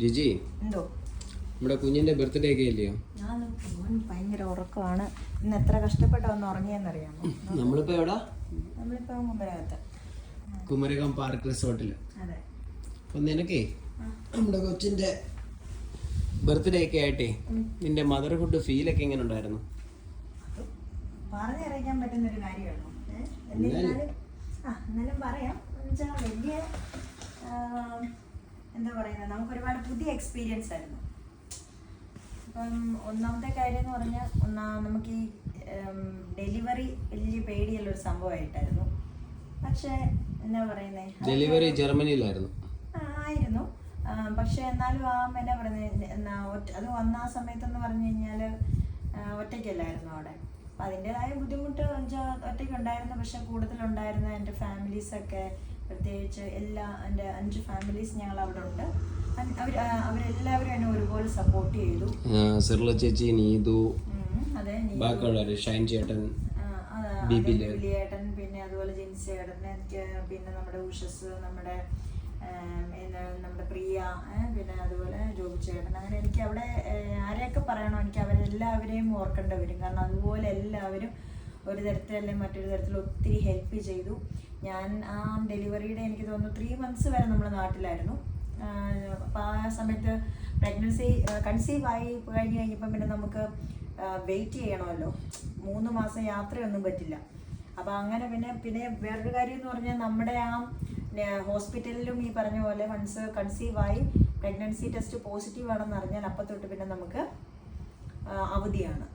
ജിജി, എന്തോ നമ്മുടെ കുഞ്ഞിന്റെ ബർത്ത്ഡേ ഒക്കെ ഇല്ലയോ? ഭയങ്കര ഉറക്കമാണ്. ഇന്ന് എത്ര കഷ്ടപ്പെട്ടാ ഒന്ന് ഉറങ്ങിയെന്നറിയാമോ? നമ്മളിപ്പോ എവിടാ? നമ്മളിപ്പോ കുമരകത്ത് കുമരകം പാർക്ക് റിസോർട്ടില്. അതെ. അപ്പൊ നിനക്കേ നമ്മുടെ കൊച്ചിന്റെ ബർത്ത്ഡേ ഒക്കെ ആയിട്ടേ നിന്റെ മദർഹുഡ് ഫീലൊക്കെ എങ്ങനെ ഉണ്ടായിരുന്നു? പറഞ്ഞറിയിക്കാൻ പറ്റുന്നൊരു കാര്യമാണോ? എന്നാലും പറയാം. എന്നുവെച്ചാൽ വലിയ എന്താ പറയുന്നത്, നമുക്ക് ഒരുപാട് പുതിയ എക്സ്പീരിയൻസ് ആയിരുന്നു. ഇപ്പം ഒന്നാമത്തെ കാര്യം എന്ന് പറഞ്ഞാൽ നമുക്ക് ഈ ഡെലിവറി വലിയ പേടിയുള്ളൊരു സംഭവമായിട്ടായിരുന്നു. പക്ഷേ എന്താ പറയുന്നത്, ഡെലിവറി ജർമ്മനിയിലായിരുന്നു ആയിരുന്നു. പക്ഷെ എന്നാലും എന്നാ പറയുന്നത്, അത് വന്ന ആ സമയത്തെന്ന് പറഞ്ഞു കഴിഞ്ഞാൽ ഒറ്റയ്ക്കല്ലായിരുന്നു അവിടെ. അപ്പം അതിൻ്റെതായ ബുദ്ധിമുട്ട് ഒറ്റയ്ക്ക് ഉണ്ടായിരുന്നു. പക്ഷെ കൂടുതലുണ്ടായിരുന്ന എൻ്റെ ഫാമിലീസൊക്കെ, പ്രത്യേകിച്ച് എൻ്റെ 5 ഫാമിലീസ് ഞങ്ങൾ അവിടെ ഉണ്ട്. അവരെല്ലാവരും എന്നെ ഒരുപോലെ സപ്പോർട്ട് ചെയ്തു. സിർല ചേച്ചി, നീതു, അതെ, ഷൈൻ ചേട്ടൻ, ബിബിലിയേട്ടൻ, പിന്നെ അതുപോലെ ജിൻസ് ചേട്ടൻ, പിന്നെ നമ്മുടെ ഉഷസ്, നമ്മുടെ പ്രിയ, പിന്നെ അതുപോലെ ജോബി ചേട്ടൻ. അങ്ങനെ എനിക്ക് അവിടെ ആരെയൊക്കെ പറയണോ, എനിക്ക് അവരെല്ലാവരെയും ഓർക്കേണ്ടി വരും. കാരണം അതുപോലെ എല്ലാവരും ഒരു തരത്തിലല്ലേ മറ്റൊരു തരത്തിൽ ഒത്തിരി ഹെൽപ്പ് ചെയ്തു. ഞാൻ ആ ഡെലിവറിയുടെ എനിക്ക് തോന്നുന്നു 3 months വരെ നമ്മുടെ നാട്ടിലായിരുന്നു. അപ്പോൾ ആ സമയത്ത് കൺസീവ് ആയി കഴിഞ്ഞപ്പം പിന്നെ നമുക്ക് വെയിറ്റ് ചെയ്യണമല്ലോ. 3 മാസം യാത്രയൊന്നും പറ്റില്ല. അപ്പോൾ അങ്ങനെ പിന്നെ വേറൊരു കാര്യം എന്ന് പറഞ്ഞാൽ, നമ്മുടെ ആ ഹോസ്പിറ്റലിലും ഈ പറഞ്ഞ പോലെ വൺസ് കൺസീവ് ആയി പ്രഗ്നൻസി ടെസ്റ്റ് പോസിറ്റീവ് ആണെന്ന് അറിഞ്ഞാൽ അപ്പം തൊട്ട് പിന്നെ നമുക്ക് അവധിയാണ്.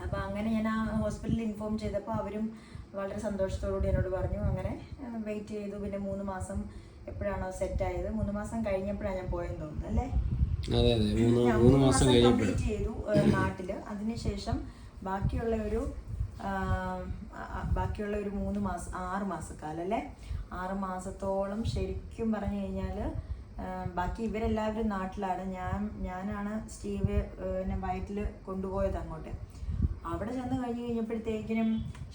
അപ്പോൾ അങ്ങനെ ഞാൻ ആ ഹോസ്പിറ്റലിൽ ഇൻഫോം ചെയ്തപ്പോൾ അവരും വളരെ സന്തോഷത്തോടുകൂടി എന്നോട് പറഞ്ഞു. അങ്ങനെ വെയിറ്റ് ചെയ്തു. പിന്നെ 3 മാസം എപ്പോഴാണോ സെറ്റായത്, 3 മാസം കഴിഞ്ഞപ്പോഴാണ് ഞാൻ പോയെന്ന് തോന്നുന്നു, അല്ലേ? 3 മാസം കംപ്ലീറ്റ് ചെയ്തു നാട്ടില്. അതിനുശേഷം ബാക്കിയുള്ള ഒരു 3 മാസം 6 മാസക്കാലം, അല്ലേ? 6 മാസത്തോളം ശരിക്കും പറഞ്ഞു കഴിഞ്ഞാൽ ബാക്കി ഇവരെല്ലാവരും നാട്ടിലാണ്. ഞാനാണ് സ്റ്റീവ് വയറ്റിൽ കൊണ്ടുപോയത് അങ്ങോട്ട്. അവിടെ ചെന്ന് കഴിഞ്ഞപ്പോഴത്തേക്കിനും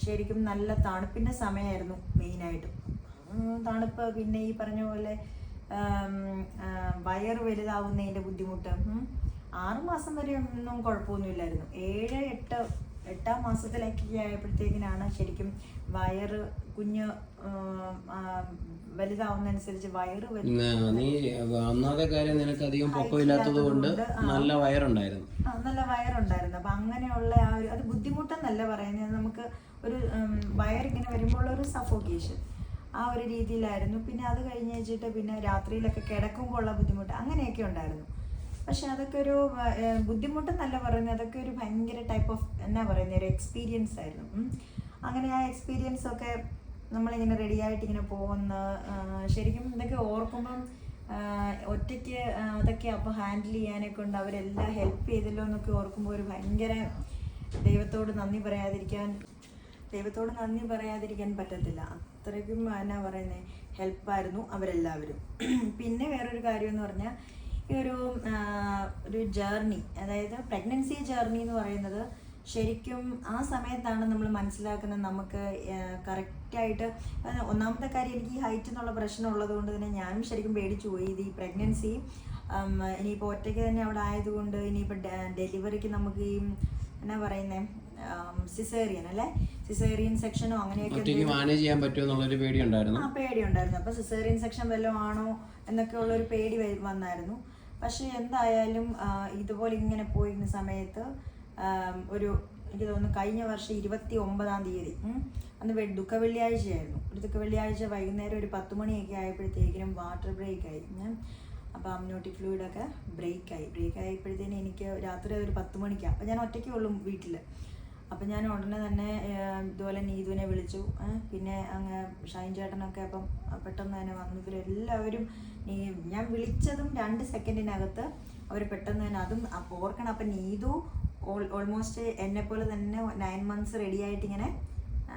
ശരിക്കും നല്ല തണുപ്പിൻ്റെ സമയമായിരുന്നു മെയിനായിട്ടും. തണുപ്പ്, പിന്നെ ഈ പറഞ്ഞ പോലെ വയറ് വലുതാവുന്നതിൻ്റെ ബുദ്ധിമുട്ട്. 6 മാസം വരെ ഒന്നും കുഴപ്പമൊന്നുമില്ലായിരുന്നു. 7-8 മാസത്തിലേക്ക് ആയപ്പോഴത്തേക്കിനാണ് ശരിക്കും വയറ്, കുഞ്ഞ് വലുതാവുന്നതനുസരിച്ച് വയറ് നീ ഒന്നാമത്തെ കാര്യം നിനക്ക് അധികം പൊക്കമില്ലാത്തത് കൊണ്ട് നല്ല വയറുണ്ടായിരുന്നു. നല്ല വയറുണ്ടായിരുന്നു. അപ്പം അങ്ങനെയുള്ള ആ ഒരു, അത് ബുദ്ധിമുട്ടെന്നല്ല പറയുന്നത്, നമുക്ക് ഒരു വയറിങ്ങനെ വരുമ്പോൾ ഒരു സഫോക്കേഷൻ, ആ ഒരു രീതിയിലായിരുന്നു. പിന്നെ അത് കഴിഞ്ഞ് വെച്ചിട്ട് പിന്നെ രാത്രിയിലൊക്കെ കിടക്കുമ്പോൾ ഉള്ള ബുദ്ധിമുട്ട് അങ്ങനെയൊക്കെ ഉണ്ടായിരുന്നു. പക്ഷെ അതൊക്കെ ഒരു ബുദ്ധിമുട്ടെന്നല്ല പറയുന്നത്, അതൊക്കെ ഒരു ഭയങ്കര ടൈപ്പ് ഓഫ് എന്നാ പറയുന്നത് ഒരു എക്സ്പീരിയൻസ് ആയിരുന്നു. അങ്ങനെ ആ എക്സ്പീരിയൻസൊക്കെ നമ്മളിങ്ങനെ റെഡിയായിട്ട് ഇങ്ങനെ പോകുന്ന, ശരിക്കും ഇതൊക്കെ ഓർക്കുമ്പം ഒറ്റയ്ക്ക് അതൊക്കെ അപ്പോൾ ഹാൻഡിൽ ചെയ്യാനൊക്കെ ഉണ്ട്. അവരെല്ലാം ഹെൽപ്പ് ചെയ്തല്ലോ എന്നൊക്കെ ഓർക്കുമ്പോൾ ഒരു ഭയങ്കര ദൈവത്തോട് നന്ദി പറയാതിരിക്കാൻ പറ്റത്തില്ല. അത്രയ്ക്കും എന്നാ പറയുന്നത് ഹെൽപ്പായിരുന്നു അവരെല്ലാവരും. പിന്നെ വേറൊരു കാര്യം എന്ന് പറഞ്ഞാൽ, ഈ ഒരു ജേർണി, അതായത് പ്രഗ്നൻസി ജേർണി എന്ന് പറയുന്നത് ശരിക്കും ആ സമയത്താണ് നമ്മൾ മനസ്സിലാക്കുന്നത് നമുക്ക് കറക്റ്റായിട്ട്. ഒന്നാമത്തെ കാര്യം, എനിക്ക് ഈ ഹൈറ്റ് എന്നുള്ള പ്രശ്നം ഉള്ളത് കൊണ്ട് തന്നെ ഞാനും ശരിക്കും പേടിച്ചു പോയി. ഇത് ഈ പ്രഗ്നൻസി ഇനിയിപ്പോൾ ഒറ്റയ്ക്ക് തന്നെ അവിടെ ആയതുകൊണ്ട് ഇനിയിപ്പോൾ ഡെലിവറിക്ക് നമുക്ക് ഈ എന്നാ പറയുന്നത് സിസേറിയൻ, അല്ലേ? സിസേറിയൻ സെക്ഷനോ അങ്ങനെയൊക്കെ മാനേജ് ചെയ്യാൻ പറ്റുമോ എന്നുള്ളൊരു പേടിയുണ്ടായിരുന്നു. അപ്പോൾ സിസേറിയൻ സെക്ഷൻ വല്ലതും ആണോ എന്നൊക്കെ ഉള്ളൊരു പേടി വന്നായിരുന്നു. പക്ഷെ എന്തായാലും ഇതുപോലെ ഇങ്ങനെ പോയിരുന്ന സമയത്ത് എനിക്ക് തോന്നുന്നു കഴിഞ്ഞ വർഷം 29-ാം തീയതി, അന്ന് ദുഃഖവെള്ളിയാഴ്ചയായിരുന്നു. ഒരു ദുഃഖവെള്ളിയാഴ്ച വൈകുന്നേരം ഒരു 10 മണിയൊക്കെ ആയപ്പോഴത്തേക്കിനും വാട്ടർ ബ്രേക്കായി. അപ്പോൾ അമ്നോട്ടിക് ഫ്ലൂയിഡൊക്കെ ബ്രേക്കായപ്പോഴത്തേനും എനിക്ക് രാത്രി ഒരു 10 മണിക്കാണ്. അപ്പോൾ ഞാൻ ഒറ്റയ്ക്കേ ഉള്ളൂ വീട്ടിൽ. അപ്പം ഞാൻ ഉടനെ തന്നെ ഇതുപോലെ നീതുവിനെ വിളിച്ചു. പിന്നെ അങ്ങ് ഷൈൻ ചേട്ടനൊക്കെ അപ്പം പെട്ടെന്ന് തന്നെ വന്നു. ഇവരെല്ലാവരും ഞാൻ വിളിച്ചതും 2 സെക്കൻഡിനകത്ത് അവർ പെട്ടെന്ന് തന്നെ അതും ഓർക്കണം. അപ്പം നീതു ഓൾമോസ്റ്റ് എന്നെപ്പോലെ തന്നെ 9 months റെഡി ആയിട്ടിങ്ങനെ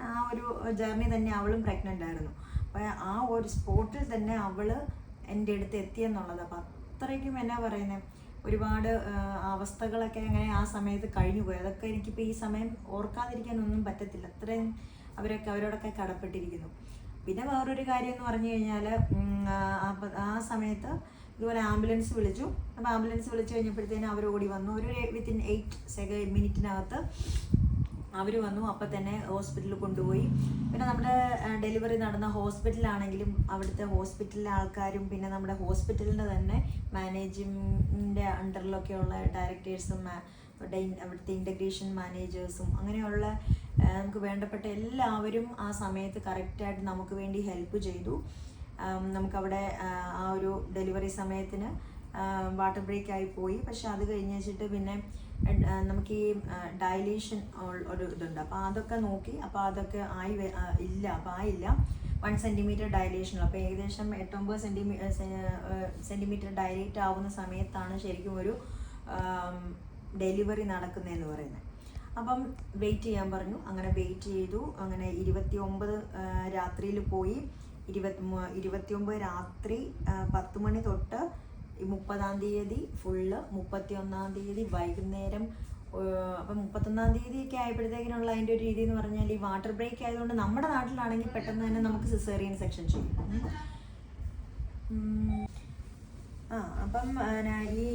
ആ ഒരു ജേർണി തന്നെ അവളും പ്രഗ്നൻ്റ് ആയിരുന്നു. അപ്പോൾ ആ ഒരു സ്പോട്ടിൽ തന്നെ അവൾ എൻ്റെ അടുത്ത് എത്തിയെന്നുള്ളത്. അപ്പം അത്രയ്ക്കും എന്നാ പറയുന്നത്, ഒരുപാട് അവസ്ഥകളൊക്കെ അങ്ങനെ ആ സമയത്ത് കഴിഞ്ഞു പോയി. അതൊക്കെ എനിക്കിപ്പോൾ ഈ സമയം ഓർക്കാതിരിക്കാനൊന്നും പറ്റത്തില്ല. അത്രയും അവരോടൊക്കെ കടപ്പെട്ടിരിക്കുന്നു. പിന്നെ വേറൊരു കാര്യം എന്ന് പറഞ്ഞു കഴിഞ്ഞാൽ, ആ സമയത്ത് ഇതുപോലെ ആംബുലൻസ് വിളിച്ചു. അപ്പോൾ ആംബുലൻസ് വിളിച്ചു കഴിഞ്ഞപ്പോഴത്തേനും അവർ ഓടി വന്നു. ഒരു വിത്തിൻ 8 മിനിറ്റിനകത്ത് അവർ വന്നു. അപ്പം തന്നെ ഹോസ്പിറ്റലിൽ കൊണ്ടുപോയി. പിന്നെ നമ്മുടെ ഡെലിവറി നടന്ന ഹോസ്പിറ്റലാണെങ്കിലും അവിടുത്തെ ഹോസ്പിറ്റലിലെ ആൾക്കാരും പിന്നെ നമ്മുടെ ഹോസ്പിറ്റലിൻ്റെ തന്നെ മാനേജ്മെൻറ്റിൻ്റെ അണ്ടറിലൊക്കെയുള്ള ഡയറക്ടേഴ്സും അവിടുത്തെ ഇൻ്റഗ്രേഷൻ മാനേജേഴ്സും അങ്ങനെയുള്ള നമുക്ക് വേണ്ടപ്പെട്ട എല്ലാവരും ആ സമയത്ത് കറക്റ്റായിട്ട് നമുക്ക് വേണ്ടി ഹെൽപ്പ് ചെയ്തു. നമുക്കവിടെ ആ ഒരു ഡെലിവറി സമയത്തിന് വാട്ടർ ബ്രേക്ക് ആയി പോയി. പക്ഷെ അത് കഴിഞ്ഞ് വെച്ചിട്ട് പിന്നെ നമുക്ക് ഈ ഡയലേഷൻ ഒരു ഇതുണ്ട്. അപ്പോൾ അതൊക്കെ നോക്കി. അപ്പോൾ അതൊക്കെ ആയില്ല. 1 സെൻറ്റിമീറ്റർ ഡയലേഷനുള്ളൂ. അപ്പോൾ ഏകദേശം 8-9 സെൻറ്റിമീറ്റർ ഡയലേറ്റ് ആവുന്ന സമയത്താണ് ശരിക്കും ഒരു ഡെലിവറി നടക്കുന്നതെന്ന് പറയുന്നത്. അപ്പം വെയിറ്റ് ചെയ്യാൻ പറഞ്ഞു. അങ്ങനെ വെയിറ്റ് ചെയ്തു. അങ്ങനെ 29 രാത്രിയിൽ പോയി. 29 രാത്രി 10 മണി തൊട്ട് 30-ാം തീയതി ഫുള്ള്, 31-ാം തീയതി വൈകുന്നേരം. അപ്പം 31-ാം തീയതിയൊക്കെ ആയപ്പോഴത്തേക്കിനുള്ള അതിൻ്റെ ഒരു രീതി എന്ന് പറഞ്ഞാൽ ഈ വാട്ടർ ബ്രേക്ക് ആയതുകൊണ്ട് നമ്മുടെ നാട്ടിലാണെങ്കിൽ പെട്ടെന്ന് തന്നെ നമുക്ക് സിസേറിയൻ സെക്ഷൻ ചെയ്യും. അപ്പം ഈ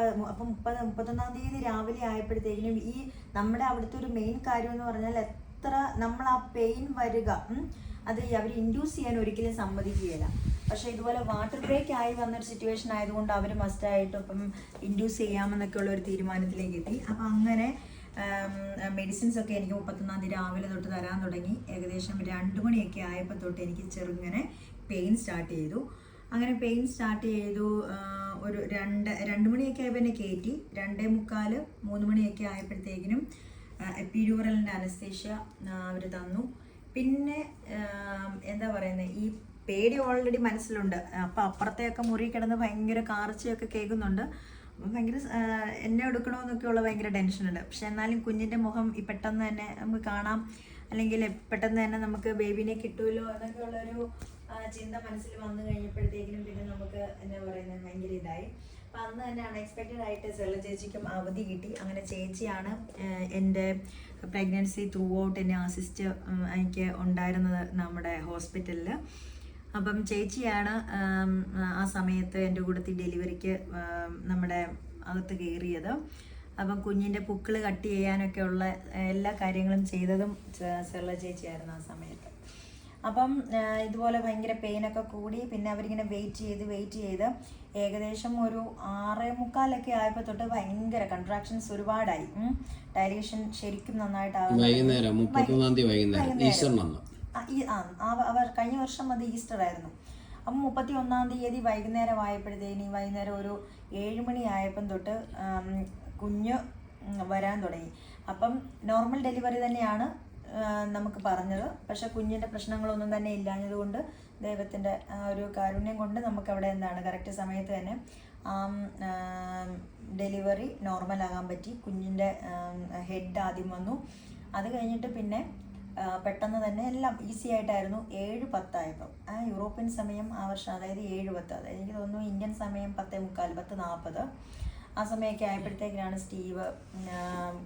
31-ാം തീയതി രാവിലെ ആയപ്പോഴത്തേക്കിനും ഈ നമ്മുടെ അവിടുത്തെ ഒരു മെയിൻ കാര്യം എന്ന് പറഞ്ഞാൽ എത്ര നമ്മൾ ആ പെയിൻ വരിക അത് അവർ ഇൻഡ്യൂസ് ചെയ്യാൻ ഒരിക്കലും സമ്മതിക്കുകയില്ല. പക്ഷേ ഇതുപോലെ വാട്ടർ ബ്രേക്ക് ആയി വന്നൊരു സിറ്റുവേഷൻ ആയതുകൊണ്ട് അവർ മസ്റ്റായിട്ടും ഇപ്പം ഇൻഡ്യൂസ് ചെയ്യാമെന്നൊക്കെ ഉള്ള ഒരു തീരുമാനത്തിലേക്ക് എത്തി. അപ്പം അങ്ങനെ മെഡിസിൻസ് ഒക്കെ എനിക്ക് 31-ാം തീയതി രാവിലെ തൊട്ട് തരാൻ തുടങ്ങി. ഏകദേശം 2 മണിയൊക്കെ ആയപ്പോൾ തൊട്ട് എനിക്ക് ചെറുങ്ങനെ പെയിൻ സ്റ്റാർട്ട് ചെയ്തു. അങ്ങനെ പെയിൻ സ്റ്റാർട്ട് ചെയ്തു. ഒരു 2 മണിയൊക്കെ ആയപ്പോൾ എന്നെ കയറ്റി. 2:45, 3 മണിയൊക്കെ ആയപ്പോഴത്തേക്കിനും എപ്പിഡ്യൂറലിൻ്റെ അനസ്തേഷ്യ അവർ തന്നു. പിന്നെ എന്താ പറയുന്നത്, ഈ പേടി ഓൾറെഡി മനസ്സിലുണ്ട്. അപ്പം അപ്പുറത്തെയൊക്കെ മുറി കിടന്ന് ഭയങ്കര കാർച്ചയൊക്കെ കേൾക്കുന്നുണ്ട്. അപ്പം ഭയങ്കര എന്നെ എടുക്കണമെന്നൊക്കെയുള്ള ഭയങ്കര ടെൻഷനുണ്ട്. പക്ഷെ എന്നാലും കുഞ്ഞിൻ്റെ മുഖം ഈ പെട്ടെന്ന് തന്നെ നമുക്ക് കാണാം, അല്ലെങ്കിൽ പെട്ടെന്ന് തന്നെ നമുക്ക് ബേബിനെ കിട്ടുമല്ലോ എന്നൊക്കെയുള്ളൊരു ചിന്ത മനസ്സിൽ വന്നു കഴിഞ്ഞപ്പോഴത്തേക്കിനും പിന്നെ നമുക്ക് എന്താ പറയുന്നത് ഭയങ്കര ഇതായി. അപ്പം അന്ന് തന്നെ അൺഎക്സ്പെക്റ്റഡ് ആയിട്ട് സെല്ല ചേച്ചിക്കും അവധി കിട്ടി. അങ്ങനെ ചേച്ചിയാണ് എൻ്റെ പ്രഗ്നൻസി ത്രൂ ഔട്ട് എന്നെ അസിസ്റ്റ് എനിക്ക് ഉണ്ടായിരുന്നത് നമ്മുടെ ഹോസ്പിറ്റലിൽ. അപ്പം ചേച്ചിയാണ് ആ സമയത്ത് എൻ്റെ കൂടത്തിൽ ഡെലിവറിക്ക് നമ്മുടെ അകത്ത് കയറിയത്. അപ്പം കുഞ്ഞിൻ്റെ പുക്കിൾ കട്ട് ചെയ്യാനൊക്കെ ഉള്ള എല്ലാ കാര്യങ്ങളും ചെയ്തതും സെല്ല ചേച്ചിയായിരുന്നു ആ സമയത്ത്. അപ്പം ഇതുപോലെ ഭയങ്കര പെയിനൊക്കെ കൂടി. പിന്നെ അവരിങ്ങനെ വെയിറ്റ് ചെയ്ത് ഏകദേശം ഒരു 6:45 ആയപ്പോൾ തൊട്ട് ഭയങ്കര കൺട്രാക്ഷൻസ് ഒരുപാടായി. ഡയലേഷൻ ശരിക്കും നന്നായിട്ടാകും. അവർ കഴിഞ്ഞ വർഷം അത് ഈസ്റ്റർ ആയിരുന്നു. അപ്പം 31-ാം തീയതി വൈകുന്നേരം വൈകുന്നേരം ഒരു 7 മണി ആയപ്പം തൊട്ട് കുഞ്ഞ് വരാൻ തുടങ്ങി. അപ്പം നോർമൽ ഡെലിവറി തന്നെയാണ് നമുക്ക് പറഞ്ഞത്. പക്ഷെ കുഞ്ഞിൻ്റെ പ്രശ്നങ്ങളൊന്നും തന്നെ ഇല്ലാഞ്ഞതുകൊണ്ട് ദൈവത്തിൻ്റെ ഒരു കാരുണ്യം കൊണ്ട് നമുക്കവിടെ കറക്റ്റ് സമയത്ത് തന്നെ ഡെലിവറി നോർമലാകാൻ പറ്റി. കുഞ്ഞിൻ്റെ ഹെഡ് ആദ്യം വന്നു. അത് കഴിഞ്ഞിട്ട് പിന്നെ പെട്ടെന്ന് തന്നെ എല്ലാം ഈസി ആയിട്ടായിരുന്നു. 7:10 ആയപ്പം യൂറോപ്യൻ സമയം ആ വർഷം, അതായത് 7:10, അതായത് എനിക്ക് തോന്നുന്നു ഇന്ത്യൻ സമയം 10:45, 10:40 ആ സമയമൊക്കെ ആയപ്പോഴത്തേക്കാണ് സ്റ്റീവ്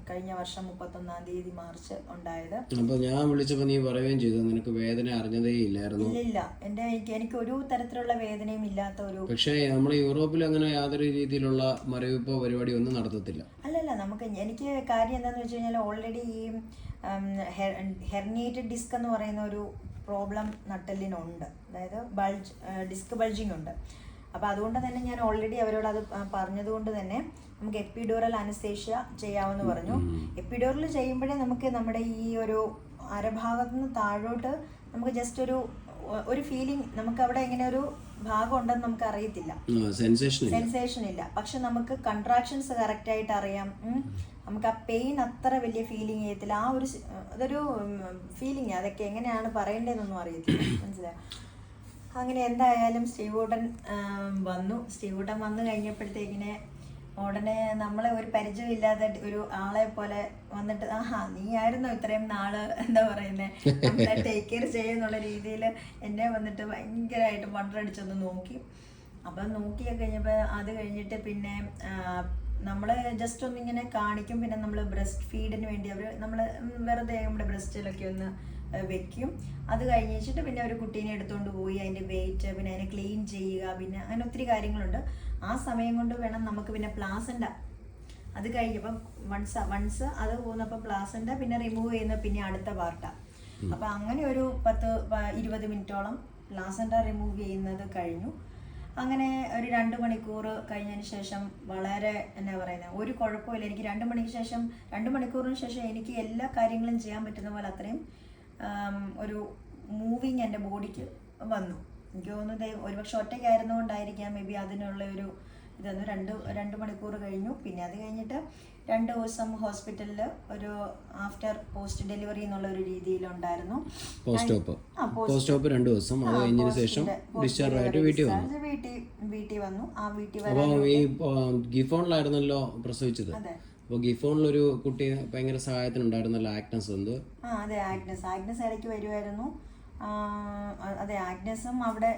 കഴിഞ്ഞ വർഷം 31-ാം തീയതി മാർച്ച് ഉണ്ടായത്. അപ്പോൾ ഞാൻ വിളിച്ചപ്പോൾ നീ പറയുകയും ചെയ്തു നിനക്ക് വേദന അറിഞ്ഞതേ ഇല്ലായിരുന്നു. ഇല്ല, എനിക്ക് ഒരു തരത്തിലുള്ള വേദനയും ഇല്ലാത്ത ഒരു. പക്ഷേ നമ്മൾ യൂറോപ്പിൽ അങ്ങനെ യാതൊരു രീതിയിലുള്ള മരവിപ്പോ പരിപാടി ഒന്നും നടത്തത്തില്ല. അല്ലല്ല, എനിക്ക് കാര്യം എന്താണെന്ന് വെച്ച് കഴിഞ്ഞാൽ ഓൾറെഡി ഈ ഹെർണിയേറ്റഡ് ഡിസ്ക് എന്ന് പറയുന്ന ഒരു പ്രോബ്ലം നട്ടെല്ലിനുണ്ട്. അതായത് ഡിസ്ക് ബൾജിങ് ഉണ്ട്. അപ്പോൾ അതുകൊണ്ട് തന്നെ ഞാൻ ഓൾറെഡി അവരോട് അത് പറഞ്ഞതുകൊണ്ട് തന്നെ നമുക്ക് എപ്പിഡ്യൂറൽ അനസ്തേഷ്യ ചെയ്യാമെന്ന് പറഞ്ഞു. എപ്പിഡ്യൂറൽ ചെയ്യുമ്പോഴേ നമുക്ക് നമ്മുടെ ഈ ഒരു അരഭാഗത്തു നിന്ന് താഴോട്ട് നമുക്ക് ജസ്റ്റ് ഒരു ഫീലിംഗ്, നമുക്ക് അവിടെ ഇങ്ങനെ ഒരു ഭാഗം ഉണ്ടെന്ന് നമുക്ക് അറിയത്തില്ല, സെൻസേഷൻ ഇല്ല. പക്ഷെ നമുക്ക് കൺട്രാക്ഷൻസ് കറക്റ്റ് ആയിട്ട് അറിയാം. നമുക്ക് ആ പെയിൻ അത്ര വലിയ ഫീലിംഗ് ചെയ്യത്തില്ല. അതൊരു ഫീലിംഗ്, അതൊക്കെ എങ്ങനെയാണ് പറയേണ്ടതെന്നൊന്നും അറിയത്തില്ല, മനസ്സിലായോ? അങ്ങനെ എന്തായാലും സ്റ്റീവൂട്ടൻ വന്നു കഴിഞ്ഞപ്പോഴത്തേക്കിനെ ഉടനെ നമ്മളെ ഒരു പരിചയമില്ലാത്ത ഒരു ആളെ പോലെ വന്നിട്ട് നീ ആയിരുന്നോ ഇത്രയും നാള് എന്താ പറയുന്നത് നമ്മളെ ടേക്ക് കെയർ ചെയ്യുന്നുള്ള രീതിയിൽ എന്നെ വന്നിട്ട് ഭയങ്കരമായിട്ട് വണ്ടടിച്ചൊന്ന് നോക്കി. അപ്പം നോക്കിയൊക്കെ കഴിഞ്ഞപ്പോൾ അത് കഴിഞ്ഞിട്ട് പിന്നെ നമ്മൾ ജസ്റ്റ് ഒന്നിങ്ങനെ കാണിക്കും. പിന്നെ നമ്മൾ ബ്രസ്റ്റ് ഫീഡിന് വേണ്ടി നമ്മൾ വെറുതെ നമ്മുടെ ബ്രസ്റ്റിലൊക്കെ ഒന്ന് വെക്കും. അത് കഴിഞ്ഞ് വെച്ചിട്ട് പിന്നെ ഒരു കുട്ടീനെ എടുത്തുകൊണ്ട് പോയി അതിൻ്റെ വെയിറ്റ്, പിന്നെ അതിനെ ക്ലീൻ ചെയ്യുക, പിന്നെ അങ്ങനെ ഒത്തിരി കാര്യങ്ങളുണ്ട്. ആ സമയം കൊണ്ട് വേണം നമുക്ക് പിന്നെ പ്ലാസൻ്റ അത് കഴിഞ്ഞപ്പം വൺസ് അത് പോകുന്നപ്പോൾ പ്ലാസൻ്റ പിന്നെ റിമൂവ് ചെയ്യുന്ന പിന്നെ അടുത്ത പാർട്ടാണ്. അപ്പം അങ്ങനെ ഒരു 10-20 മിനിറ്റോളം പ്ലാസൻ്റ റിമൂവ് ചെയ്യുന്നത് കഴിഞ്ഞു. അങ്ങനെ ഒരു 2 മണിക്കൂർ കഴിഞ്ഞതിന് ശേഷം വളരെ എന്നാ പറയുന്നത്, ഒരു കുഴപ്പമില്ല. എനിക്ക് 2 മണിക്കൂറിന് ശേഷം എനിക്ക് എല്ലാ കാര്യങ്ങളും ചെയ്യാൻ പറ്റുന്ന പോലെ അത്രയും ഒരു മൂവിങ് എൻ്റെ ബോഡിക്ക് വന്നു. എനിക്ക് തോന്നുന്നത് ഒരുപക്ഷെ ഒറ്റയ്ക്കായിരുന്നുകൊണ്ടായിരിക്കാം മേ ബി അതിനുള്ള ഒരു ഇതൊന്ന് 2 മണിക്കൂർ കഴിഞ്ഞു. പിന്നെ അത് കഴിഞ്ഞിട്ട് 2 ദിവസം ഹോസ്പിറ്റലിൽ ഒരു ആഫ്റ്റർ പോസ്റ്റ് ഡെലിവറി എന്നുള്ള ഒരു രീതിയിലുണ്ടായിരുന്നു. പോസ്റ്റ് ഓപ്പ് 2 ദിവസം, അത് കഴിഞ്ഞതിന് ശേഷം ഡിസ്ചാർജ് ആയിട്ട് വീട്ടിൽ വന്നു. ആ വീട്ടിൽ ഈ ഗിഫോണിലായിരുന്നല്ലോ പ്രസവിച്ചത്. അപ്പോൾ ഗിഫോണിലൊരു കുട്ടി ഭയങ്കര സഹായത്തിനുണ്ടായിരുന്നല്ലോ, ആഗ്നസ്. എന്ത്? അതെ, ആഗ്നസ് ഇടയ്ക്ക് വരുമായിരുന്നു. അതെ, ആഗ്നസും അവിടെ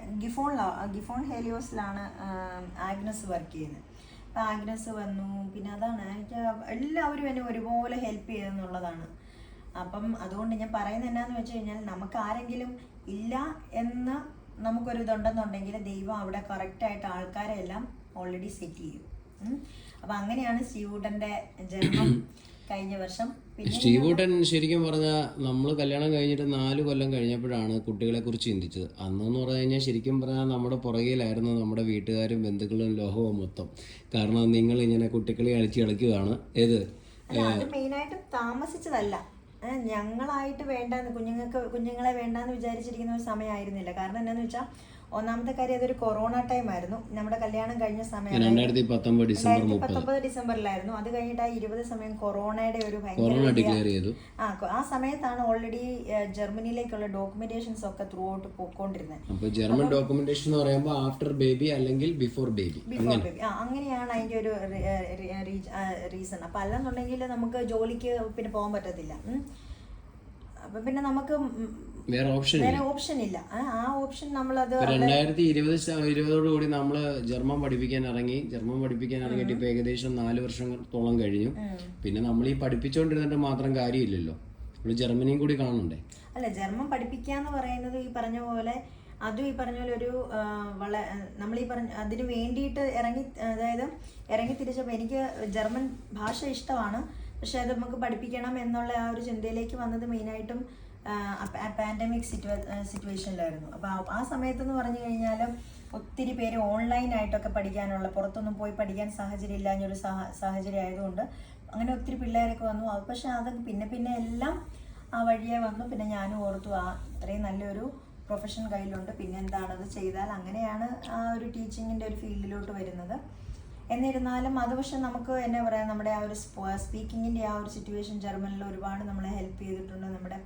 ഗിഫോൺ ഹേലിയോസിലാണ് ആഗ്നസ് വർക്ക് ചെയ്യുന്നത്. അപ്പം ആഗ്നസ് വന്നു. പിന്നെ അതാണ് എനിക്ക് എല്ലാവരും എന്നെ ഒരുപോലെ ഹെൽപ്പ് ചെയ്തെന്നുള്ളതാണ്. അപ്പം അതുകൊണ്ട് ഞാൻ പറയുന്നത് എന്നാന്ന് വെച്ച് കഴിഞ്ഞാൽ, നമുക്ക് ആരെങ്കിലും ഇല്ല എന്ന് നമുക്കൊരു ഇതുണ്ടെന്നുണ്ടെങ്കിൽ ദൈവം അവിടെ കറക്റ്റായിട്ട് ആൾക്കാരെ എല്ലാം ഓൾറെഡി സെറ്റ് ചെയ്യും. അപ്പം അങ്ങനെയാണ് സ്റ്റീവൂട്ടൻ്റെ ജന്മം കഴിഞ്ഞ വർഷം. സ്റ്റീവൂട്ടൻ ശരിക്കും പറഞ്ഞാൽ നമ്മൾ കല്യാണം കഴിഞ്ഞിട്ട് 4 കൊല്ലം കഴിഞ്ഞപ്പോഴാണ് കുട്ടികളെ കുറിച്ച് ചിന്തിച്ചത്. അന്നെന്ന് പറഞ്ഞു കഴിഞ്ഞാൽ ശരിക്കും പറഞ്ഞാൽ നമ്മുടെ പുറകിലായിരുന്നു നമ്മുടെ വീട്ടുകാരും ബന്ധുക്കളും ലോകവും മൊത്തം. കാരണം നിങ്ങൾ ഇങ്ങനെ കുട്ടികളെ കളിക്കുകയാണ്. അത് മെയിനായിട്ടും താമസിച്ചതല്ല, ഞങ്ങളായിട്ട് വേണ്ടെന്ന്, കുഞ്ഞുങ്ങളെ വേണ്ടാന്ന് വിചാരിച്ചിരിക്കുന്ന ഒരു സമയമായിരുന്നില്ല. കാരണം എന്താണെന്ന് വെച്ചാൽ, ഒന്നാമത്തെ കാര്യം അതൊരു കൊറോണ ടൈം ആയിരുന്നു. നമ്മുടെ കല്യാണം കഴിഞ്ഞ സമയം 2019 ഡിസംബറിലായിരുന്നു. അത് കഴിഞ്ഞിട്ട് ആ 20 സമയം കൊറോണയുടെ ഒരു ഭയങ്കര ആ സമയത്താണ് ഓൾറെഡി ജർമ്മനിയിലേക്കുള്ള ഡോക്യുമെന്റേഷൻസ് ഒക്കെ ത്രൂ ഔട്ട് പോയിക്കൊണ്ടിരുന്നത്. ജർമ്മൻ ഡോക്യുമെന്റേഷൻ എന്ന് പറയുമ്പോൾ ആഫ്റ്റർ ബേബി അല്ലെങ്കിൽ ബിഫോർ ബേബി, അങ്ങനെയാണ് അതിന്റെ ഒരു റീസൺ. അപ്പൊ അല്ലെന്നുണ്ടെങ്കിൽ നമുക്ക് ജോലിക്ക് പിന്നെ പോകാൻ പറ്റത്തില്ല. അപ്പൊ പിന്നെ നമുക്ക് വേറെ ഓപ്ഷൻ ഇല്ല. ആ ഓപ്ഷൻ നമ്മളത് 2020 നമ്മള് ജർമ്മൻ പഠിപ്പിക്കാൻ ഇറങ്ങിയിട്ട് ഇപ്പൊ ഏകദേശം 4 വർഷത്തോളം കഴിഞ്ഞു. പിന്നെ നമ്മൾ ഈ പഠിപ്പിച്ചുകൊണ്ടിരുന്നിട്ട് മാത്രം കാര്യമില്ലല്ലോ, നമ്മൾ ജർമ്മനിയും കൂടി കാണണ്ടേ? അല്ല, ജർമ്മൻ പഠിപ്പിക്കാന്ന് പറയുന്നത് ഈ പറഞ്ഞ പോലെ ഒരു നമ്മൾ ഈ പറഞ്ഞ അതിന് വേണ്ടിയിട്ട് ഇറങ്ങി തിരിച്ചപ്പോൾ എനിക്ക് ജർമ്മൻ ഭാഷ ഇഷ്ടമാണ്. പക്ഷെ അത് നമുക്ക് പഠിപ്പിക്കണം എന്നുള്ള ആ ഒരു ചിന്തയിലേക്ക് വന്നത് മെയിനായിട്ടും പാൻഡമിക് സിറ്റുവേഷനിലായിരുന്നു. അപ്പോൾ ആ സമയത്തെന്ന് പറഞ്ഞു കഴിഞ്ഞാൽ ഒത്തിരി പേര് ഓൺലൈനായിട്ടൊക്കെ പഠിക്കാനുള്ള, പുറത്തൊന്നും പോയി പഠിക്കാൻ സാഹചര്യം ഇല്ലാഞ്ഞൊരു സാഹചര്യം ആയതുകൊണ്ട് അങ്ങനെ ഒത്തിരി പിള്ളേരൊക്കെ വന്നു. പക്ഷെ അത് പിന്നെ എല്ലാം ആ വഴിയെ വന്നു. പിന്നെ ഞാനും ഓർത്തു, ഇത്രയും നല്ലൊരു പ്രൊഫഷൻ കയ്യിലുണ്ട്, പിന്നെ എന്താണത് ചെയ്താൽ. അങ്ങനെയാണ് ആ ഒരു ടീച്ചിങ്ങിൻ്റെ ഒരു ഫീൽഡിലോട്ട് വരുന്നത്. എന്നിരുന്നാലും അത് പക്ഷെ നമുക്ക് എന്നാ പറയാ, നമ്മുടെ ആ ഒരു സ്പീക്കിങ്ങിൻ്റെ ആ ഒരു സിറ്റുവേഷൻ ജർമ്മനിൽ ഒരുപാട് നമ്മളെ ഹെൽപ്പ് ചെയ്തിട്ടുണ്ട്. നമ്മുടെ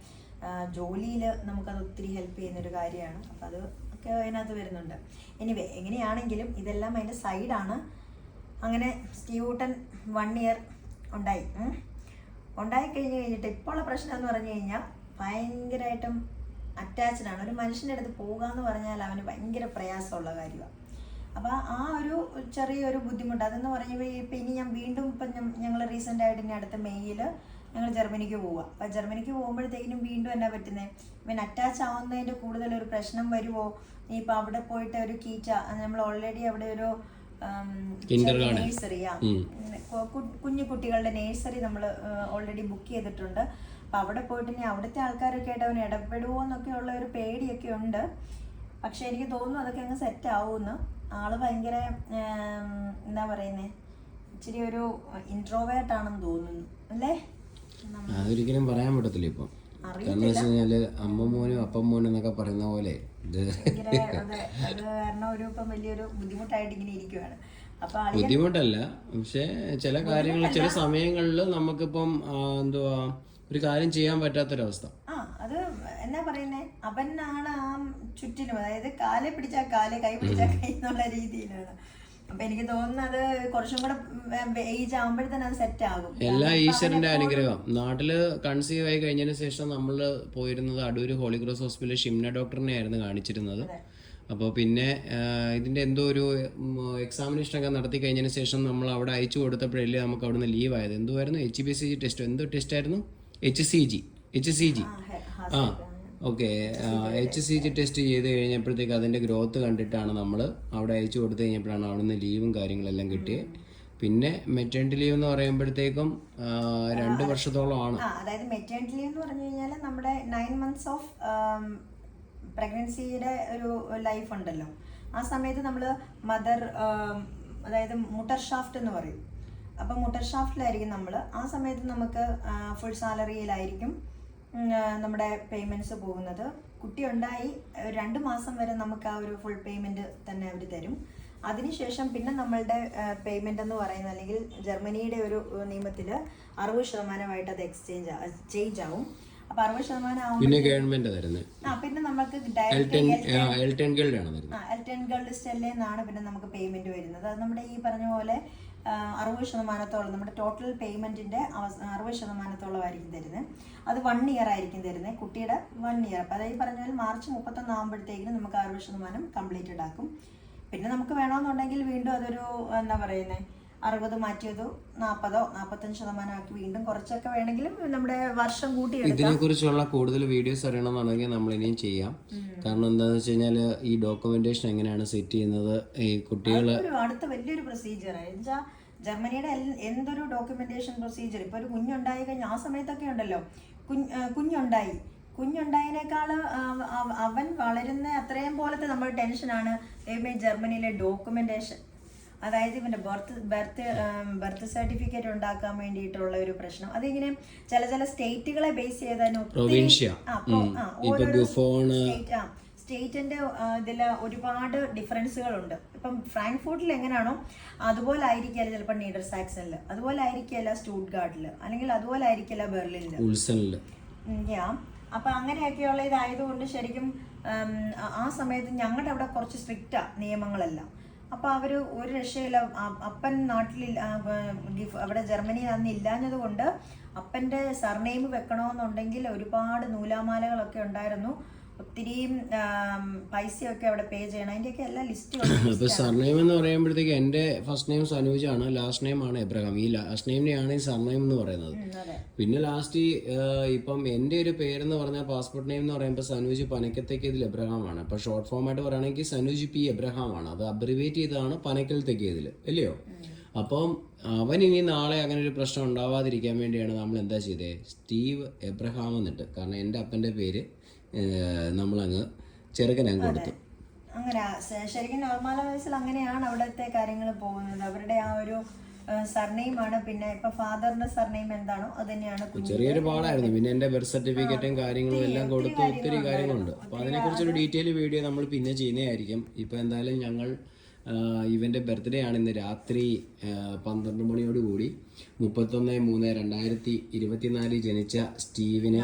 ജോലിയിൽ നമുക്കത് ഒത്തിരി ഹെൽപ്പ് ചെയ്യുന്നൊരു കാര്യമാണ്. അപ്പം അത് ഒക്കെ അതിനകത്ത് വരുന്നുണ്ട്. എനിവേ, എങ്ങനെയാണെങ്കിലും ഇതെല്ലാം അതിൻ്റെ സൈഡാണ്. അങ്ങനെ സ്റ്റീവൂട്ടൻ 1 ഇയർ ഉണ്ടായിക്കഴിഞ്ഞിട്ട് ഇപ്പോൾ ഉള്ള പ്രശ്നം എന്ന് പറഞ്ഞു കഴിഞ്ഞാൽ ഭയങ്കരമായിട്ടും അറ്റാച്ച്ഡ് ആണ്. ഒരു മനുഷ്യൻ്റെ അടുത്ത് പോകുക എന്ന് പറഞ്ഞാൽ അവന് ഭയങ്കര പ്രയാസമുള്ള കാര്യമാണ്. അപ്പോൾ ആ ഒരു ചെറിയൊരു ബുദ്ധിമുട്ട് അതെന്ന് പറയുമ്പോൾ ഇപ്പം ഇനി ഞാൻ വീണ്ടും ഞങ്ങൾ റീസെൻ്റായിട്ട് ഇനി അടുത്ത മെയ്യിൽ ഞങ്ങൾ ജർമ്മനിക്ക് പോവുക. അപ്പോൾ ജർമ്മനിക്ക് പോകുമ്പോഴത്തേക്കിനും വീണ്ടും എന്നാ പറ്റുന്നത്, ഇവൻ അറ്റാച്ച് ആവുന്നതിൻ്റെ കൂടുതലൊരു പ്രശ്നം വരുമോ? ഇപ്പം അവിടെ പോയിട്ട് ഒരു നമ്മൾ ഓൾറെഡി അവിടെ ഒരു നേഴ്സറിയാ, കുഞ്ഞു കുട്ടികളുടെ നേഴ്സറി നമ്മൾ ഓൾറെഡി ബുക്ക് ചെയ്തിട്ടുണ്ട്. അപ്പം അവിടെ പോയിട്ട് ഇനി അവിടുത്തെ ആൾക്കാരൊക്കെ ആയിട്ട് അവൻ ഇടപെടുമോ എന്നൊക്കെ ഉള്ള ഒരു പേടിയൊക്കെ ഉണ്ട്. പക്ഷെ എനിക്ക് തോന്നുന്നു അതൊക്കെ അങ്ങ് സെറ്റ് ആവുമെന്ന്. ആള് ഭയങ്കര എന്താ പറയുന്നേ, ഇച്ചിരി ഒരു ഇൻട്രോവേർട്ടാണെന്ന് തോന്നുന്നു അല്ലേ? അതൊരിക്കലും പറയാൻ പറ്റത്തില്ല ഇപ്പം. കാരണം വെച്ച് കഴിഞ്ഞാല് അമ്മമോനും അപ്പമോനും എന്നൊക്കെ പറയുന്ന പോലെ അത് കാരണം ഒരു ഇപ്പം വലിയൊരു ബുദ്ധിമുട്ടായിട്ട് ഇങ്ങനെ ഇരിക്കുവാണ്. ബുദ്ധിമുട്ടല്ല, പക്ഷെ ചില കാര്യങ്ങൾ ചില സമയങ്ങളിൽ നമുക്കിപ്പം എന്തുവാ ഒരു കാര്യം ചെയ്യാൻ പറ്റാത്തൊരവസ്ഥ. അത് എന്നാ പറയുന്നേ, അവനാണ് ആ ചുറ്റിനും, അതായത് കാലെ പിടിച്ചാൽ കാല്, കൈ പിടിച്ചാൽ കൈ എന്നുള്ള രീതിയിലാണ്. അപ്പൊ എനിക്ക് തോന്നുന്നത് കുറച്ചും കൂടെ ഏജ് ആകുമ്പോഴത്തേന് അത് സെറ്റ് ആകും. എല്ലാ ഈശ്വരന്റെ അനുഗ്രഹം. നാട്ടില് കൺസീവ് ആയി കഴിഞ്ഞതിന് ശേഷം നമ്മൾ പോയിരുന്നത് അടൂര് ഹോളി ക്രോസ് ഹോസ്പിറ്റലിൽ ഷിംന ഡോക്ടറിനെ ആയിരുന്നു കാണിച്ചിരുന്നത്. അപ്പോൾ പിന്നെ ഇതിൻ്റെ എന്തോ ഒരു എക്സാമിനേഷനൊക്കെ നടത്തി കഴിഞ്ഞതിന് ശേഷം നമ്മൾ അവിടെ അയച്ചു കൊടുത്തപ്പോഴല്ലേ നമുക്ക് അവിടുന്ന് ലീവ് ആയത്. എന്തുമായിരുന്നു HBCG ടെസ്റ്റ്, എന്തോ ടെസ്റ്റ് ആയിരുന്നു? HCG. ഓക്കെ, HCG ടെസ്റ്റ് ചെയ്ത് കഴിഞ്ഞപ്പോഴത്തേക്ക് അതിൻ്റെ ഗ്രോത്ത് കണ്ടിട്ടാണ് നമ്മൾ അവിടെ അയച്ചു കൊടുത്തു കഴിഞ്ഞപ്പോഴാണ് അവിടുന്ന് ലീവും കാര്യങ്ങളെല്ലാം കിട്ടിയത്. പിന്നെ മെറ്റേണിറ്റി ലീവ് എന്ന് പറയുമ്പോഴത്തേക്കും 2 വർഷത്തോളമാണ്. അതായത് മെറ്റേണിറ്റി ലീവ് എന്ന് പറഞ്ഞു കഴിഞ്ഞാൽ നമ്മുടെ 9 months ഓഫ് പ്രഗ്നൻസിയുടെ ഒരു ലൈഫ് ഉണ്ടല്ലോ, ആ സമയത്ത് നമ്മൾ അതായത് മുട്ടർ ഷാഫ്റ്റ് എന്ന് പറയും. അപ്പം മുട്ടർ ഷാഫ്റ്റിലായിരിക്കും നമ്മൾ. ആ സമയത്ത് നമുക്ക് ഫുൾ സാലറിയിലായിരിക്കും നമ്മുടെ പേയ്മെൻറ്റ്സ് പോകുന്നത്. കുട്ടി ഉണ്ടായി 2 മാസം വരെ നമുക്ക് ആ ഒരു ഫുൾ പേയ്മെൻറ്റ് തന്നെ അവർ തരും. അതിനുശേഷം പിന്നെ നമ്മളുടെ പേയ്മെൻ്റ് എന്ന് പറയുന്നത്, അല്ലെങ്കിൽ ജർമ്മനിയുടെ ഒരു നിയമത്തിൽ 60% അത് ചേഞ്ച് ആവും. അപ്പൊ 60% ആവും. പിന്നെ ഗവൺമെന്റ് തരുന്നത്. പിന്നെ നമുക്ക് എൽട്ടൺ ഗേൾഡ് സ്റ്റെല്ലേന്നാണ് പിന്നെ നമുക്ക് പേയ്മെന്റ് വരുന്നത്. അത് നമ്മുടെ ഈ പറഞ്ഞ പോലെ 60% നമ്മുടെ ടോട്ടൽ പേയ്മെന്റിന്റെ 60% ആയിരിക്കും തരുന്നത്. അത് 1 year ആയിരിക്കും തരുന്നത്, കുട്ടിയുടെ 1 year. അപ്പൊ അതായത് പറഞ്ഞ പോലെ March 31 ആകുമ്പോഴത്തേക്കിനും നമുക്ക് 60% കംപ്ലീറ്റഡ് ആക്കും. പിന്നെ നമുക്ക് വേണമെന്നുണ്ടെങ്കിൽ വീണ്ടും അതൊരു എന്താ പറയുന്നത് 60 മാറ്റിയതോ 40 45% ആക്കി വീണ്ടും കുറച്ചൊക്കെ വേണമെങ്കിലും നമ്മുടെ വർഷം കൂട്ടിയെടുക്കാം. ഇതിനെക്കുറിച്ചുള്ള കൂടുതൽ വീഡിയോസ് അറിയണമെന്നുണ്ടെങ്കിൽ നമ്മൾ ഇനിയും ചെയ്യാം. കാരണം എന്താണെന്ന് വെച്ച് കഴിഞ്ഞാൽ ഈ ഡോക്യുമെന്റേഷൻ എങ്ങനെയാണ് സെറ്റ് ചെയ്യുന്നത്, ഈ കുട്ടികൾ അടുത്ത വലിയൊരു പ്രൊസീജിയർ വെച്ചാൽ ജർമ്മനിയുടെ എന്തൊരു ഡോക്യുമെന്റേഷൻ പ്രൊസീജിയർ. ഇപ്പൊ ഒരു കുഞ്ഞുണ്ടായി കഴിഞ്ഞാൽ ആ സമയത്തൊക്കെ ഉണ്ടല്ലോ, കുഞ്ഞുണ്ടായതിനേക്കാൾ അവൻ വളരുന്ന അത്രയും പോലത്തെ നമ്മുടെ ടെൻഷനാണ് ജർമ്മനിയിലെ ഡോക്യുമെന്റേഷൻ. അതായത് ഇവന്റെ ബർത്ത് സർട്ടിഫിക്കറ്റ് ഉണ്ടാക്കാൻ വേണ്ടിയിട്ടുള്ള ഒരു പ്രശ്നം. അതിങ്ങനെ ചില സ്റ്റേറ്റുകളെ ബേസ് ചെയ്താൽ സ്റ്റേറ്റിന്റെ ഇതില് ഒരുപാട് ഡിഫറൻസുകളുണ്ട്. ഇപ്പം ഫ്രാങ്ക്ഫൂർട്ടിൽ എങ്ങനെയാണോ അതുപോലെ ആയിരിക്കില്ല ചിലപ്പോൾ നീഡർ സാക്സണില്, അതുപോലെ ആയിരിക്കില്ല സ്റ്റുട്ട്ഗാർട്ടില്, അല്ലെങ്കിൽ അതുപോലെ ആയിരിക്കില്ല ബെർലിനില്. അപ്പൊ അങ്ങനെയൊക്കെയുള്ള ഇതായതുകൊണ്ട് ശരിക്കും ആ സമയത്ത് ഞങ്ങളുടെ അവിടെ കുറച്ച് സ്ട്രിക്റ്റാ നിയമങ്ങളെല്ലാം. അപ്പൊ അവര് ഒരു രക്ഷയില്ല. അപ്പൻ നാട്ടിൽ അവിടെ ജർമ്മനിയിൽ അന്ന് ഇല്ലാഞ്ഞത് കൊണ്ട് അപ്പന്റെ സർനെയിം വെക്കണമെന്നുണ്ടെങ്കിൽ ഒരുപാട് നൂലാമാലകളൊക്കെ ഉണ്ടായിരുന്നു. ഒത്തിരിയും പൈസയൊക്കെ അവിടെ പേ ചെയ്യണം. അതിന്റെയൊക്കെ എല്ലാ ലിസ്റ്റും. സർനെയിം എന്ന് പറയുമ്പോഴത്തേക്ക് എന്റെ ഫസ്റ്റ് നെയിം സനൂജാണ്, ലാസ്റ്റ് നെയിം ആണ് എബ്രഹാം. ഈ ലാസ്റ്റ് നെയിമിനെയാണ് ഈ സർനെയിം എന്ന് പറയുന്നത്. പിന്നെ ലാസ്റ്റ് ഇപ്പം എന്റെ ഒരു പേരെന്ന് പറഞ്ഞാൽ പാസ്പോർട്ട് നെയിം എന്ന് പറയുമ്പോൾ സനൂജ് പനക്കത്തേക്കതിൽ എബ്രഹാം ആണ്. അപ്പൊ ഷോർട്ട് ഫോം ആയിട്ട് പറയുകയാണെങ്കിൽ സനൂജ് പി എബ്രഹാം ആണ്. അത് അബ്രിവേറ്റ് ചെയ്തതാണ് പനക്കലത്തേക്കതിൽ, അല്ലയോ? അപ്പം അവൻ ഇനി നാളെ അങ്ങനെ ഒരു പ്രശ്നം ഉണ്ടാവാതിരിക്കാൻ വേണ്ടിയാണ് നമ്മൾ എന്താ ചെയ്തത്, സ്റ്റീവ് എബ്രഹാം എന്നിട്ട്. കാരണം എൻ്റെ അപ്പൻ്റെ പേര് നമ്മളങ്ങ് ചെറുക്കനങ്ങ് കൊടുത്തു. അങ്ങനെ ശരിക്കും നോർമൽ വയസ്സിൽ അങ്ങനെയാണ് അവിടുത്തെ കാര്യങ്ങൾ പോകുന്നത്. അവരുടെ ആ ഒരു സർനെയിമാണ്. പിന്നെ ഇപ്പൊ ഫാദറിന്റെ സർനെയിം എന്താണോ അത് തന്നെയാണ്. ചെറിയൊരു പാടായിരുന്നു. പിന്നെ എന്റെ ബർത്ത് സർട്ടിഫിക്കറ്റും കാര്യങ്ങളും എല്ലാം കൊടുത്തു. ഒത്തിരി കാര്യങ്ങളുണ്ട്. അപ്പൊ അതിനെക്കുറിച്ചൊരു ഡീറ്റെയിൽ വീഡിയോ നമ്മൾ പിന്നെ ചെയ്യുന്നതായിരിക്കും. ഇപ്പൊ എന്തായാലും ഞങ്ങൾ ഇവന്റെ ബർത്ത്ഡേ ആണ് ഇന്ന് രാത്രി 12 മണിയോടുകൂടി 31/3/2024 ജനിച്ച സ്റ്റീവിന്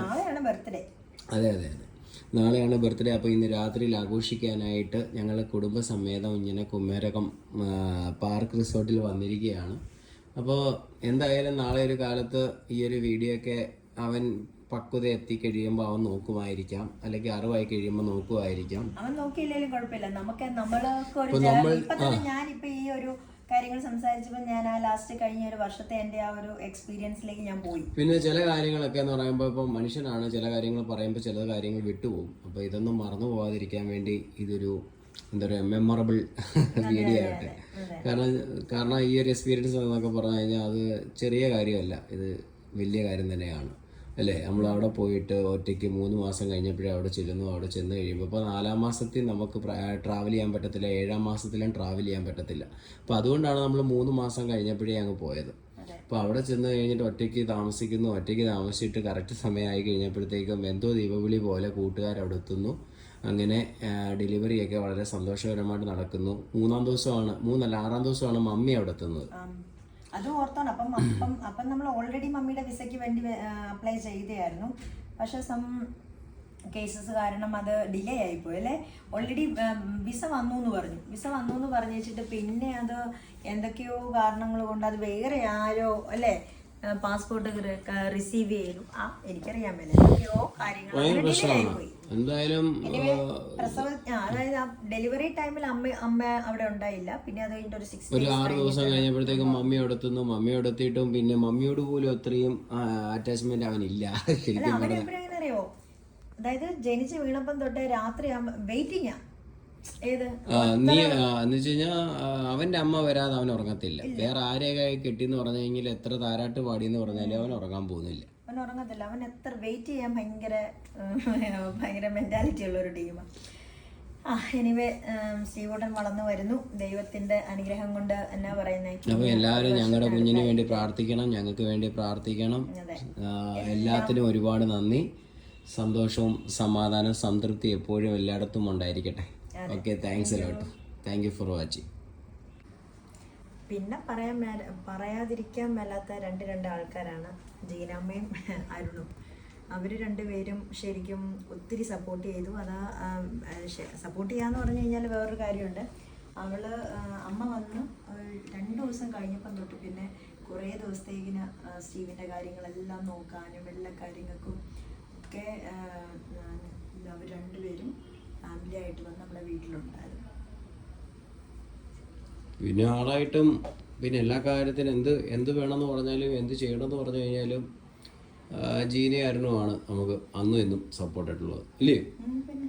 അതെ നാളെയാണ് ബർത്ത്ഡേ. അപ്പോൾ ഇന്ന് രാത്രിയിൽ ആഘോഷിക്കാനായിട്ട് ഞങ്ങൾ കുടുംബസമേതം ഇങ്ങനെ കുമരകം പാർക്ക് റിസോർട്ടിൽ വന്നിരിക്കുകയാണ്. അപ്പോൾ എന്തായാലും നാളെ ഒരു കാലത്ത് ഈ ഒരു വീഡിയോ ഒക്കെ അവൻ പക്വത എത്തിക്കഴിയുമ്പോൾ അവൻ നോക്കുമായിരിക്കാം, അല്ലെങ്കിൽ അറിവായി കഴിയുമ്പോൾ നോക്കുമായിരിക്കാം. അവൻ നോക്കിയില്ലെങ്കിലും കുഴപ്പമില്ല. ഞാനിപ്പോ ഈ ഒരു കാര്യങ്ങൾ സംസാരിച്ചപ്പോൾ ഞാൻ ആ ലാസ്റ്റ് കഴിഞ്ഞ ഒരു വർഷത്തെ എൻ്റെ ആ ഒരു എക്സ്പീരിയൻസിലേക്ക് ഞാൻ പോയി. പിന്നെ ചില കാര്യങ്ങളൊക്കെ എന്ന് പറയുമ്പോൾ ഇപ്പം മനുഷ്യനാണ്, ചില കാര്യങ്ങൾ പറയുമ്പോൾ ചില കാര്യങ്ങൾ വിട്ടുപോകും. അപ്പോൾ ഇതൊന്നും മറന്നു പോകാതിരിക്കാൻ വേണ്ടി ഇതൊരു എന്താ പറയുക മെമ്മറബിൾ വീഡിയോ ആയിട്ട്. കാരണം ഈ ഒരു എക്സ്പീരിയൻസ് എന്നൊക്കെ പറഞ്ഞു കഴിഞ്ഞാൽ അത് ചെറിയ കാര്യമല്ല, ഇത് വലിയ കാര്യം തന്നെയാണ്, അല്ലേ? നമ്മൾ അവിടെ പോയിട്ട് ഒറ്റയ്ക്ക് 3 മാസം കഴിഞ്ഞപ്പോഴേ അവിടെ ചെല്ലുന്നു. അവിടെ ചെന്ന് കഴിയുമ്പോൾ ഇപ്പോൾ 4ാം മാസത്തിൽ നമുക്ക് ട്രാവൽ ചെയ്യാൻ പറ്റത്തില്ല, 7ാം മാസത്തിലും ട്രാവൽ ചെയ്യാൻ പറ്റത്തില്ല. അപ്പോൾ അതുകൊണ്ടാണ് നമ്മൾ 3 മാസം കഴിഞ്ഞപ്പോഴേ അങ്ങ് പോയത്. അപ്പോൾ അവിടെ ചെന്ന് കഴിഞ്ഞിട്ട് ഒറ്റയ്ക്ക് താമസിച്ചിട്ട് കറക്റ്റ് സമയമായി കഴിഞ്ഞപ്പോഴത്തേക്കും എന്തോ ദീപവിളി പോലെ കൂട്ടുകാരവിടെ എത്തുന്നു. അങ്ങനെ ഡെലിവറിയൊക്കെ വളരെ സന്തോഷകരമായിട്ട് നടക്കുന്നു. 6ാം ദിവസമാണ് മമ്മി അവിടെ എത്തുന്നത്. അത് ഓർത്താണ്. അപ്പം നമ്മൾ ഓൾറെഡി മമ്മിയുടെ വിസയ്ക്ക് വേണ്ടി അപ്ലൈ ചെയ്തായിരുന്നു. പക്ഷെ സം കേസസ് കാരണം അത് ഡിലേ ആയിപ്പോയി, അല്ലേ? ഓൾറെഡി വിസ വന്നു എന്ന് പറഞ്ഞു വെച്ചിട്ട് പിന്നെ അത് എന്തൊക്കെയോ കാരണങ്ങൾ കൊണ്ട് അത് വേറെ ആരോ, അല്ലേ, പാസ്പോർട്ട് റിസീവ് ചെയ്തു. എനിക്കറിയാൻ മേലെ എന്തൊക്കെയോ കാര്യങ്ങൾ ഡിലേ ആയിപ്പോയി. എന്തായാലും അതായത് ആ ഡെലിവറി ടൈമിൽ അമ്മ അവിടെ ഉണ്ടായില്ല. പിന്നെ അത് കഴിഞ്ഞിട്ട് ഒരു 6 ദിവസം കഴിഞ്ഞപ്പോഴത്തേക്കും മമ്മി എടുത്തുന്നു. മമ്മി എടുത്തിട്ടും പിന്നെ മമ്മിയോട് പോലും അത്രയും അറ്റാച്ച്മെന്റ് അവനില്ല. ശരിക്കും അവനെപ്പോഴെങ്ങനെ അറിയോ, അതായത് ജനിച്ച് വീണപ്പം തൊട്ടേ രാത്രി വെയിറ്റിംഗാ. ഏത് നീ എന്ന് വെച്ച് കഴിഞ്ഞാൽ അവന്റെ അമ്മ വരാതെ അവൻ ഉറങ്ങത്തില്ല. വേറെ ആരെയൊക്കെ കെട്ടിന്ന് പറഞ്ഞു കഴിഞ്ഞാൽ എത്ര താരാട്ട് പാടിയെന്ന് പറഞ്ഞാലും അവൻ ഉറങ്ങാൻ പോകുന്നില്ല. അവൻ ഉറങ്ങത്തില്ല. അവൻ എത്ര വെയിറ്റ് ചെയ്യാൻ ഭയങ്കര മെന്റാലിറ്റി ഉള്ള ഒരു ടീമാണ്. എനിവേ സ്റ്റീവോട്ടൻ വളർന്നു വരുന്നു. ദൈവത്തിന്റെ അനുഗ്രഹം കൊണ്ട് എന്നാ പറയുന്നേ. അപ്പൊ എല്ലാവരും ഞങ്ങളുടെ കുഞ്ഞിന് വേണ്ടി പ്രാർത്ഥിക്കണം, ഞങ്ങൾക്ക് വേണ്ടി പ്രാർത്ഥിക്കണം. എല്ലാത്തിനും ഒരുപാട് നന്ദി. സന്തോഷവും സമാധാനവും സംതൃപ്തി എപ്പോഴും എല്ലായിടത്തും ഉണ്ടായിരിക്കട്ടെ. Okay, thanks a lot. Thank you for watching. പിന്നെ പറയാതിരിക്കാൻ മേലാത്ത രണ്ട് ആൾക്കാരാണ് ജീനാമ്മയും അരുണും. അവർ രണ്ടുപേരും ശരിക്കും ഒത്തിരി സപ്പോർട്ട് ചെയ്തു. സപ്പോർട്ട് ചെയ്യാന്ന് പറഞ്ഞു കഴിഞ്ഞാൽ വേറൊരു കാര്യമുണ്ട്. അമ്മ വന്ന് 2 ദിവസം കഴിഞ്ഞപ്പം തൊട്ട് പിന്നെ കുറേ ദിവസത്തേക്കിന് സ്റ്റീവിൻ്റെ കാര്യങ്ങളെല്ലാം നോക്കാനും എല്ലാ കാര്യങ്ങൾക്കും ഒക്കെ അവർ രണ്ടുപേരും ഫാമിലി ആയിട്ട് വന്ന് നമ്മുടെ വീട്ടിലുണ്ടായിരുന്നു. പിന്നെ ആളായിട്ടും പിന്നെ എല്ലാ കാര്യത്തിനും എന്ത് വേണമെന്ന് പറഞ്ഞാലും എന്ത് ചെയ്യണമെന്ന് പറഞ്ഞു കഴിഞ്ഞാലും ജീനയായിരുന്നുമാണ് നമുക്ക് അന്നും എന്നും സപ്പോർട്ടായിട്ടുള്ളത്, ഇല്ലേ? പിന്നെ